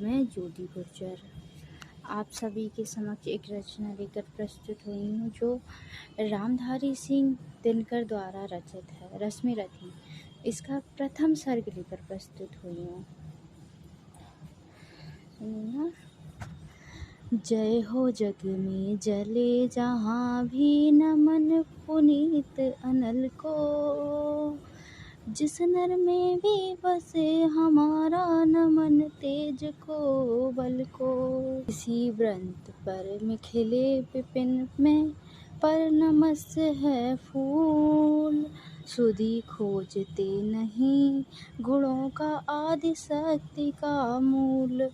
मैं ज्योति गुर्जर आप सभी के समक्ष एक रचना लेकर प्रस्तुत हुई हूँ जो रामधारी सिंह दिनकर द्वारा रचित है। रश्मि रथी इसका प्रथम सर्ग लेकर प्रस्तुत हुई हूँ। सुनिए। जय हो जग में जले जहाँ भी नमन पुनीत अनल को, जिस नर में भी बसे हमारा नमन तेज को बल को। इसी व्रंत पर मिखिले विपिन में पर नमस्य है फूल, सुधि खोजते नहीं गुणों का आदि शक्ति का मूल।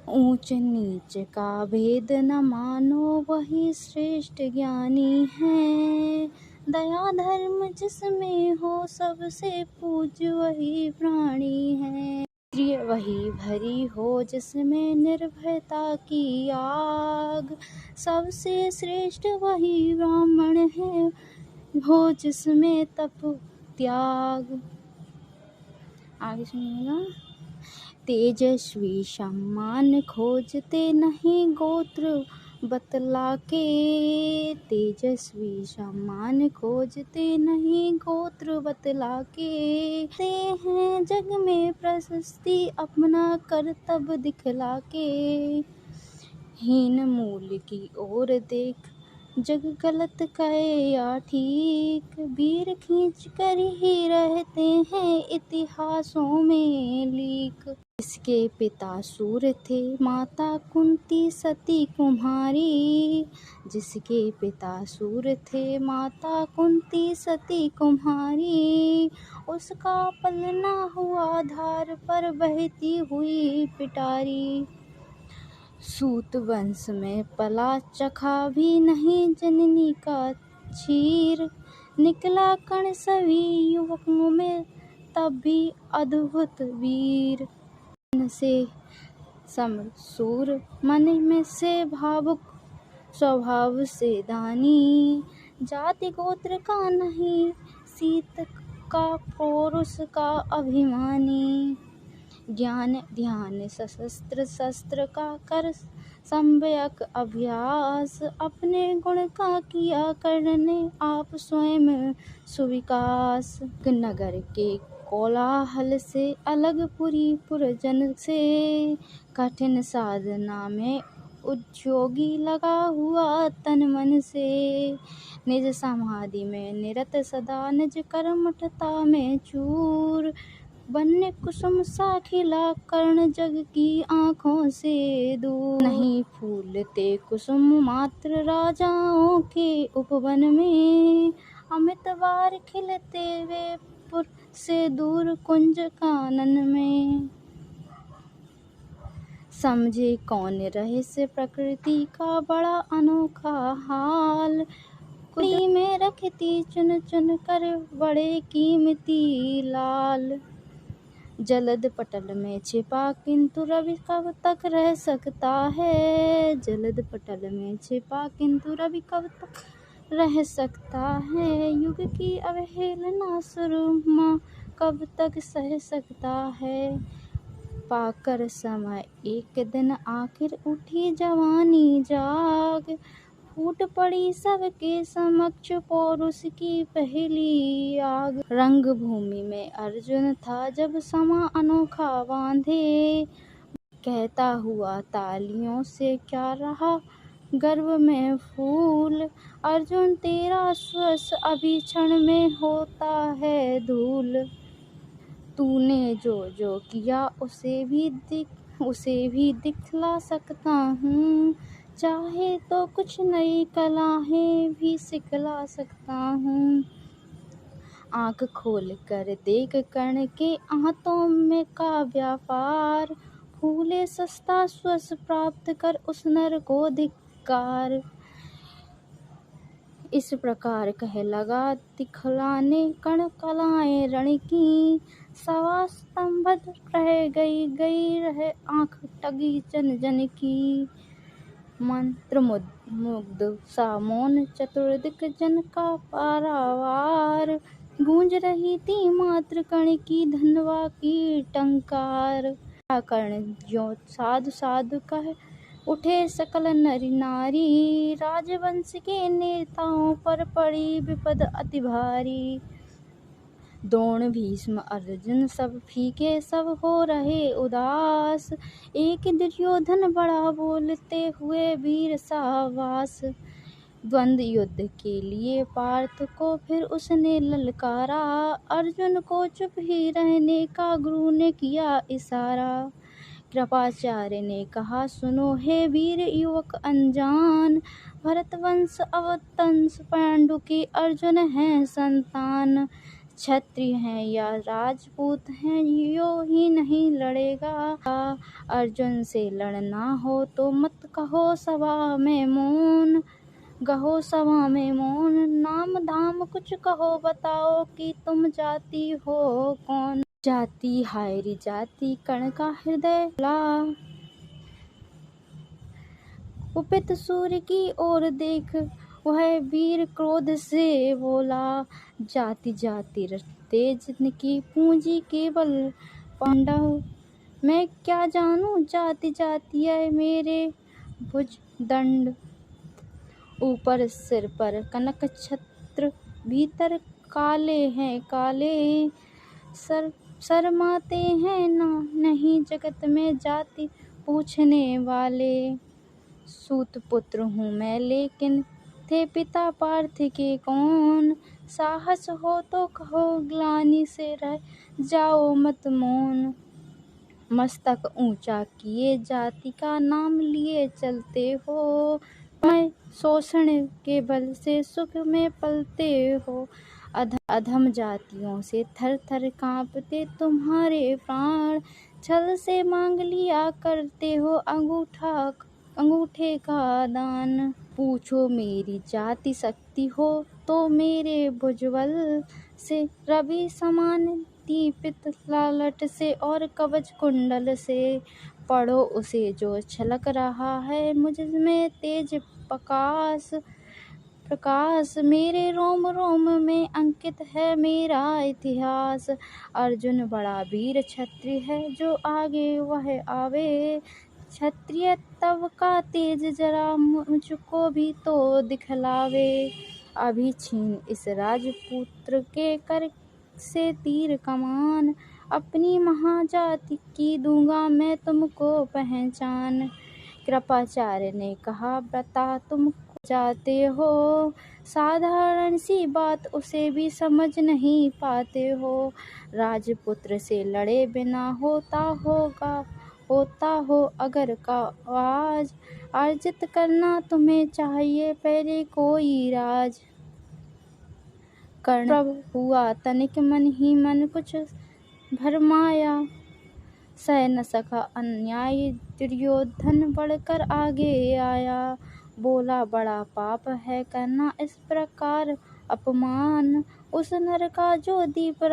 ऊंच नीच का भेद न मानो वही श्रेष्ठ ज्ञानी है, दया धर्म जिसमें हो सबसे पूज्य वही प्राणी है। प्रिय वही भरी हो जिसमें निर्भयता की आग, सबसे श्रेष्ठ वही ब्राह्मण है हो जिसमें तप त्याग। आगे सुनिएगा। तेजस्वी सम्मान खोजते नहीं गोत्र बतला के, तेजस्वी सम्मान खोजते नहीं गोत्र बतला के। ते हैं जग में प्रशस्ति अपना कर्तव्य दिखला के, हीन मूल की ओर देख जग गलत कहे या ठीक, वीर खींच कर ही रहते हैं इतिहासों में लीक। इसके पिता सूर्य थे माता कुंती सती कुम्हारी, जिसके पिता सूर्य थे माता कुंती सती कुम्हारी। उसका पलना हुआ धार पर बहती हुई पिटारी, सूत वंश में पला चखा भी नहीं जननी का क्षीर। निकला कण सभी युवकों में तब भी अद्भुत वीर, मन से समसूर मन में से भावुक स्वभाव से दानी। जाति गोत्र का नहीं सीत का पौरुष का अभिमानी, ज्ञान ध्यान सशस्त्र शस्त्र का कर सम्यक अभ्यास। अपने गुण का किया करने आप स्वयं सुविकास, नगर के कोलाहल से अलग पुरी पुरजन से, कठिन साधना में उद्योगी लगा हुआ तन मन से। निज समाधि में निरत सदा निज कर्मठता में चूर, वन्य कुसुम सा खिला कर्ण जग की आँखों से दूर। नहीं फूलते कुसुम मात्र राजाओं के उपवन में, अमित बार खिलते वे पुर से दूर कुंज कानन में। समझे कौन रहस्य प्रकृति का बड़ा अनोखा हाल, कुड़ी में रखती चुन चुन कर बड़े कीमती लाल। जलद पटल में छिपा किंतु रवि कब तक रह सकता है, जलद पटल में छिपा किंतु रवि कब तक रह सकता है। युग की अवहेलना सुरमा कब तक सह सकता है, पाकर समय एक दिन आखिर उठी जवानी जाग। फूट पड़ी सबके समक्ष पौरुष की पहली आग, रंग भूमि में अर्जुन था जब समा अनोखा बांधे। कहता हुआ तालियों से क्या रहा गर्व में फूल, अर्जुन तेरा श्वास अभी क्षण में होता है धूल। तूने जो जो किया उसे भी दिखला सकता हूँ, चाहे तो कुछ नई कलाएं भी सिखला सकता हूँ। आँख खोल कर देख कर्ण के आंतों में का व्यापार, फूले सस्ता श्वास प्राप्त कर उस नर को धिक्कार। इस प्रकार कह लगा दिखलाने कर्ण कलाएं रण की, सवा स्तंभत रह गई रह आँख टगी जन जन की। मंत्र मुग्ध सा मौन चतुर्दिक जन का पारावार, गूंज रही थी मात्र कण की धनवा की टंकार। कर्ण ज्यों साधु साधु कह उठे सकल नर नारी। राजवंश के नेताओं पर पड़ी विपद अति भारी। द्रोण भीष्म अर्जुन सब फीके सब हो रहे उदास। एक दुर्योधन बड़ा बोलते हुए वीर साहबास। द्वंद्व युद्ध के लिए पार्थ को फिर उसने ललकारा। अर्जुन को चुप ही रहने का गुरु ने किया इशारा। कृपाचार्य ने कहा सुनो हे वीर युवक अनजान। भरतवंश अवतंस पांडु की अर्जुन है संतान। क्षत्रिय हैं या राजपूत हैं यो ही नहीं लड़ेगा। अर्जुन से लड़ना हो तो मत कहो सभा में मौन। गहो सभा में मौन नाम धाम कुछ कहो बताओ कि तुम जाति हो कौन। जाति हायरी जाति कर्ण का हृदय ला। कुपित सूर्य की ओर देख वह वीर क्रोध से बोला। जाति जाति तेज की पूंजी केवल पांडव। मैं क्या जानूं जाति जाति है मेरे भुज दंड। ऊपर सिर पर कनक छत्र भीतर काले हैं काले। शर्माते हैं ना नहीं जगत में जाति पूछने वाले। सूत पुत्र हूँ मैं लेकिन थे पिता पार्थ के कौन। साहस हो तो कहो ग्लानि से रह जाओ मत मौन। मस्तक ऊंचा किए जाति का नाम लिए चलते हो। मैं शोषण के बल से सुख में पलते हो। अधम जातियों से थर थर कांपते तुम्हारे प्राण। छल से मांग लिया करते हो अंगूठे का दान। पूछो मेरी जाति शक्ति हो तो मेरे भुजबल से। रवि समान दीपित लालट से और कवच कुंडल से। पढ़ो उसे जो छलक रहा है मुझ में तेज प्रकाश। मेरे रोम रोम में अंकित है मेरा इतिहास। अर्जुन बड़ा वीर क्षत्रिय है जो आगे वह आवे। क्षत्रिय तव का तेज जरा मुझको भी तो दिखलावे। अभी छीन इस राजपुत्र के कर से तीर कमान। अपनी महाजाति की दूंगा मैं तुमको पहचान। कृपाचार्य ने कहा बता तुम जाते हो। साधारण सी बात उसे भी समझ नहीं पाते हो। राजपुत्र से लड़े बिना होता हो अगर का आवाज। अर्जित करना तुम्हें चाहिए पहले कोई राज। कर्ण प्रभु हुआ तनिक मन ही मन कुछ भरमाया। सह न सका अन्याय दुर्योधन बढ़कर आगे आया। बोला बड़ा पाप है करना इस प्रकार अपमान। उस नर का जो दीप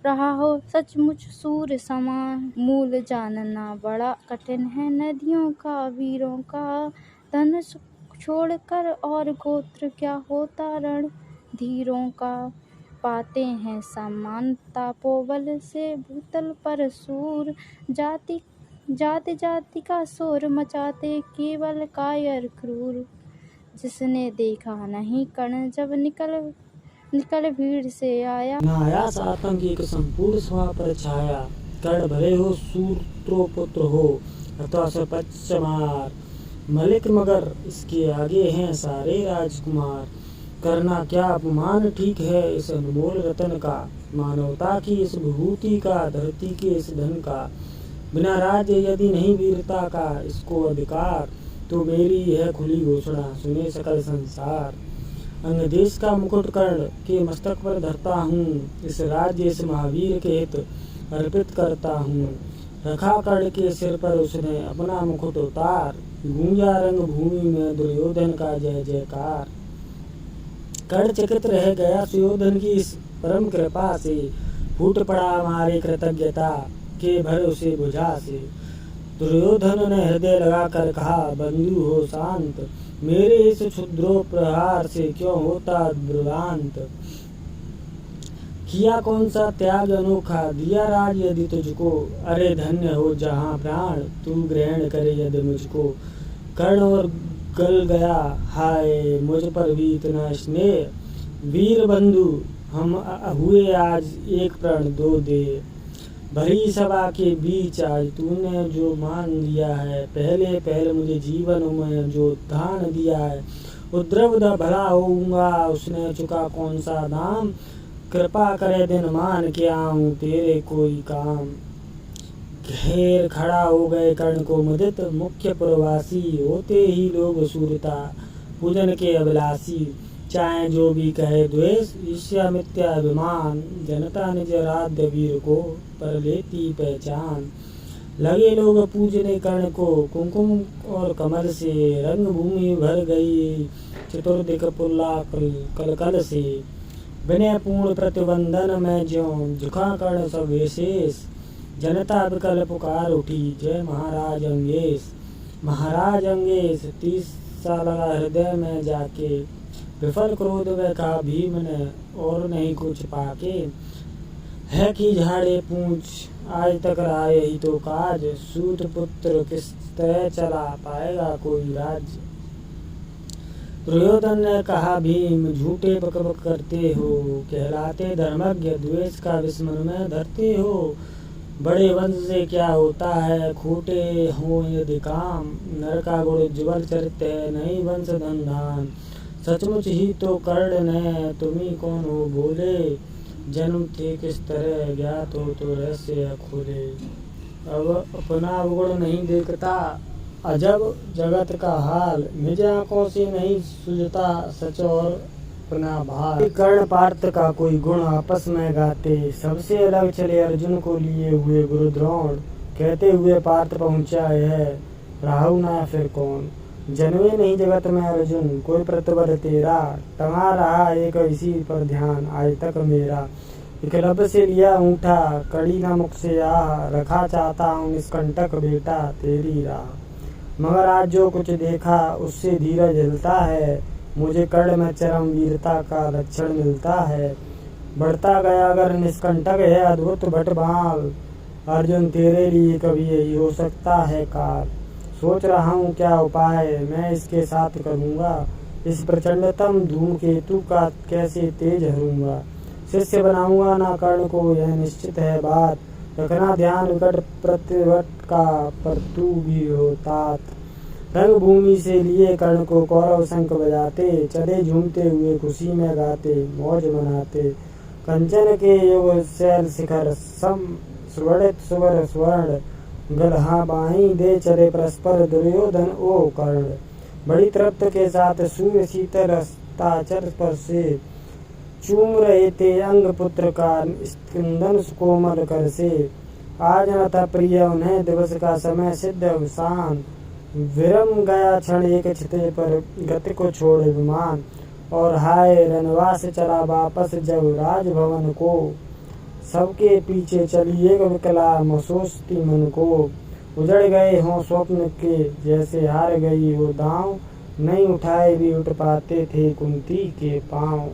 रहा हो सचमुच सूर्य समान। मूल जानना बड़ा कठिन है नदियों का वीरों का। धनुष छोड़कर और गोत्र क्या होता रण धीरों का। पाते हैं सम्मान तपोबल से भूतल पर सूर। जाति जाति का शोर मचाते केवल कायर क्रूर। जिसने देखा नहीं कर्ण जब निकल भीड़ से आया। नायास आतंक एक संपूर्ण सभा पर छाया। कर्ण भले हो सूर्यपुत्र हो अथवा सपच्चमार मलिक मगर इसके आगे हैं सारे राजकुमार। करना क्या अपमान ठीक है इस अनमोल रतन का। मानवता की इस विभूति का धरती के इस धन का। बिना राज्य यदि नहीं वीरता का इसको अधिकार। तो मेरी यह खुली घोषणा सुने सकल संसार। अंग देश का मुकुट कर्ण के मस्तक पर धरता हूँ। इस राज्य इस महावीर के हित अर्पित करता हूँ। रखा कर्ण के सिर पर उसने अपना मुकुट उतार। गूंजा रंग भूमि में दुर्योधन का जय जयकार। कर्ण चकित रह गया सुयोधन की इस परम कृपा से। फूट पड़ा हमारे कृतज्ञता के भर उसे बुझा से। दुर्योधन ने हृदय लगाकर कहा बंधु हो शांत। मेरे इस क्षुद्रो प्रहार से क्यों होता दुर्दांत। किया कौन सा त्याग अनोखा, दिया राज यदि तुझको, अरे धन्य हो जहाँ प्राण तू ग्रहण करे यदि मुझको। कर्ण और गल गया हाय मुझ पर भी इतना स्नेह, वीर बंधु हम हुए आज एक प्रण दो दे। भरी सभा के बीच आज तूने जो मान लिया है, पहले पहले मुझे जीवन में जो दान दिया है। उद्रव दा भला होऊंगा उसने चुका कौन सा दाम, कृपा करे दिन मान के आऊं तेरे कोई काम। घेर खड़ा हो गए कर्ण को मुदित, मुख्य प्रवासी होते ही लोग सूरता, पूजन के अभिलाषी चाहे जो भी कहे द्वेष, ईर्ष्या मिथ्या अभिमान, जनता निज आराध्य वीर को पर लेती पहचान। लगे लोग पूजने कर्ण को कुमकुम और कमल से, रंग भूमि भर गई चतुर्दिक पुल्ला कल कल से। विनय पूर्ण प्रतिबंधन में ज्यों झुका कर्ण सब विशेष, जनता विकल पुकार उठी जय महाराज अंगेश। महाराज अंगेश 30 साल लगा हृदय में जाके, विफल क्रोध में कहा भीम ने और नहीं कुछ पाके। है कि झाड़े पूछ आज तक रहा यही तो काज, सूत पुत्र किस तरह चला पाएगा कोई राज्य। दुर्योधन ने कहा भीम झूठे बकबक करते हो, कहलाते धर्मज्ञ द्वेष का विस्मरण में धरते हो। बड़े वंश से क्या होता है खोटे हो यदि काम, नर का गुण जुबल चरित्र है नहीं वंश धन धान। सचमुच ही तो कर्ण ने तुम्ही कौन हो बोले, जन्म थे किस तरह ज्ञात हो तो रहस्य खोले। अब अपना अवगुण नहीं देखता अजब जगत का हाल, निज आंखों से नहीं सुझता सच और अपना भाल। कर्ण पार्थ का कोई गुण आपस में गाते, सबसे अलग चले अर्जुन को लिए हुए गुरु द्रोण। कहते हुए पार्थ पहुंचा है राहु ना फिर कौन, जन्मे नहीं जगत में अर्जुन कोई प्रतिबर तेरा। टंगा रहा एक इसी पर ध्यान आज तक मेरा, एकलव्य से लिया ऊँटा कड़ी न मुख से आह। रखा चाहता हूँ निष्कंटक बेटा तेरी राह, मगर आज जो कुछ देखा उससे धीरज हिलता है। मुझे कर्ण में चरम वीरता का लक्षण मिलता है। बढ़ता गया अगर निष्कंटक है अद्भुत भटबाल, अर्जुन तेरे लिए कभी यही हो सकता है काल। सोच रहा हूँ क्या उपाय मैं इसके साथ करूँगा, इस प्रचंडतम धूमकेतु का कैसे तेज हरूंगा। शिष्य बनाऊंगा ना कर्ण को यह निश्चित है बात, रखना ध्यान विकट प्रतिवट का पर तू भी हो तात। रंग भूमि से लिए कर्ण को कौरव शंख बजाते, चले झूमते हुए खुशी में गाते मौज मनाते। कंचन के युग शैल शिखर सम सुवर्णित सुवर स्वर्ण, गलहा बाई दे चले परस्पर दुर्योधन ओ कर्ण। बड़ी तृप्त के साथ सूर्य शीतल हस्ताचल पर से, चूम रहे थे अंग पुत्र का स्कंदन कोमल कर से। आज न था प्रिय उन्हें दिवस का समय सिद्ध अवसान, विरम गया क्षण एक छिते पर गति को छोड़ विमान। और हाय रनवास चला वापस जब राजभवन को, सबके पीछे चली एक विकला महसूसती मन को। उजड़ गए हों स्वप्न के जैसे हार गई हो दांव, नहीं उठाए भी उठ पाते थे कुंती के पांव।